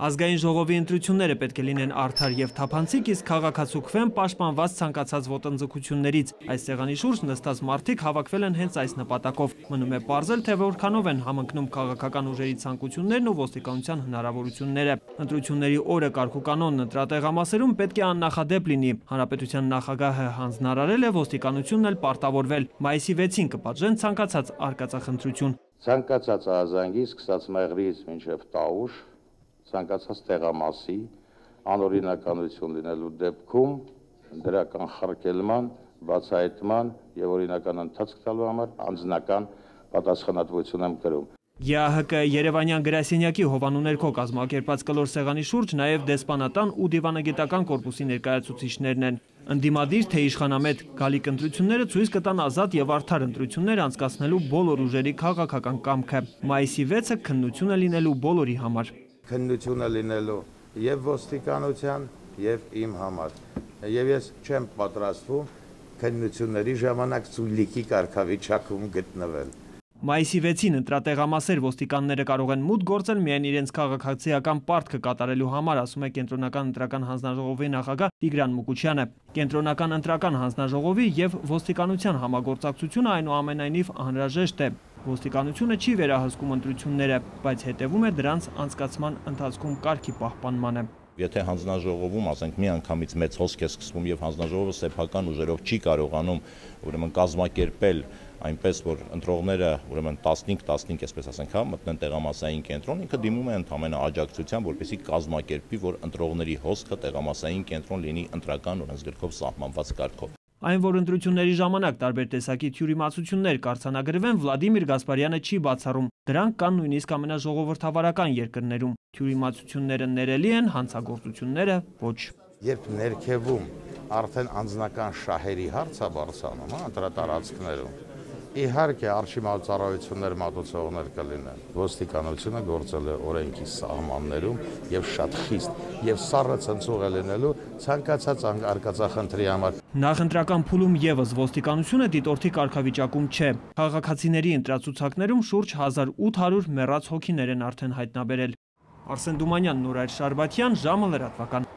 Ազգային ժողովի ընտրությունները պետք է լինեն արդար եւ թափանցիկ, իսկ քաղաքացուկվեն պաշտպանված ցանկացած ոտնձգություններից։ Այս սեղանի շուրջ նստած մարդիկ հավաքվել են հենց այս նպատակով։ Մնում է պարզել, թե որքանով են համընկնում քաղաքական ուժերի ցանկություններն ու ոստիկանության հնարավորությունները։ Ընտրությունների օրը կարգուկանոնն ընտրատեղամասերում պետք է աննախադեպ լինի։ Հանրապետության նախագահը հանձնարարել է ոստիկանությունն էլ պարտավորվել։ Մայիսի 6-ին կպատժեն ցանկացած արկածախնդրություն։ Ցանկացած ազանգի սկսած մեղրից մինչև տաուշ, ցանկացած տեղամասի անօրինականություն լինելու դեպքում դրա կանխարգելման, բացահայտման եւ օրինական ընթացք տալու համար անձնական պատասխանատվություն եմ կրում։ ԵԱՀԿ Երևանյան գրասենյակի հովանու ներքո կազմակերպած կլոր սեղանի շուրջ նաև դեսպանատան ու դիվանագիտական կորպուսի ներկայացուցիչներն են։ Ընդդիմադիր թե իշխանամետ գալիք ընտրությունները ցույց կտան ազատ եւ արդար ընտրություններ անցկացնելու բոլոր ուժերի քաղաքական կամքը։ Մայիսի 6-ը քննություն է լինելու բոլորի համար։ Քննություն է լինելու եւ ոստիկանության եւ իմ համար։ Եվ ես չեմ պատրաստվում քննությունների ժամանակ ցույլիկի կարգավիճակում գտնվել։ Մայիսի 6-ին ընտրատեղամասեր ոստիկանները կարող են մուտք գործել միայն իրենց քաղաքացիական պարտքը կատարելու համար, ասում է Կենտրոնական ընտրական հանձնաժողովի նախագահ Տիգրան Մուկուչյանը։ Կենտրոնական ընտրական հանձնաժողովի եւ ոստիկանության համագործակցությունը այնուամենայնիվ անհրաժեշտ է։ Ոստիկանությունը չի վերահսկում ընտրությունները, բայց հետևում է դրանց անցկացման ընթացքում կարգի պահպանմանը։ Եթե հանձնաժողովում, ասենք, մի անգամից մեծ հոսք է սկսվում եւ հանձնաժողովը սեփական ուժերով չի կարողանում ուրեմն կազմակերպել այնպես, որ ընտրողները ուրեմն 15, այսպես ասենք, մտնեն տեղամասային կենտրոն, ինքը դիմում է ընդամենը աջակցության, որպեսզի կազմակերպի, որ ընտրողների հոսքը տեղամասային կենտրոն լինի ընտրական օրենսգրքով սահմանված կարգով։ Այն, որ ընտրությունների ժամանակ տարբեր տեսակի թյուրիմացություններ կարձանագրվեն, Վլադիմիր Գասպարյանը չի բացառում։ Դրանք կան նույնիսկ ամենաժողովրդավարական երկրներում։ Թյուրիմացությունները ներելի են, հանցագործությունները ոչ։ Երբ ներքևում արդեն անձնական շահերի հարց է բարձրանում, ընտրատարածքներում, իհարկե արժիմալ ծառայություններ մատուցողներ կլինեն։ Ոստիկանությունը գործել է օրենքի սահմաններում եւ շատ խիստ եւ սառը ցնցող է լինելու ցանկացած արկածախնդրի համար։ Նախընտրական փուլում եւս ոստիկանությունը դիտորդի կարգավիճակում չէ։ Քաղաքացիների ընտրացուցակներում շուրջ 1800 մեռած հոգիներ են արդեն հայտնաբերել։ Արսեն Դումանյան, Նուրայր Շարբաթյան, ժամը լրատվական։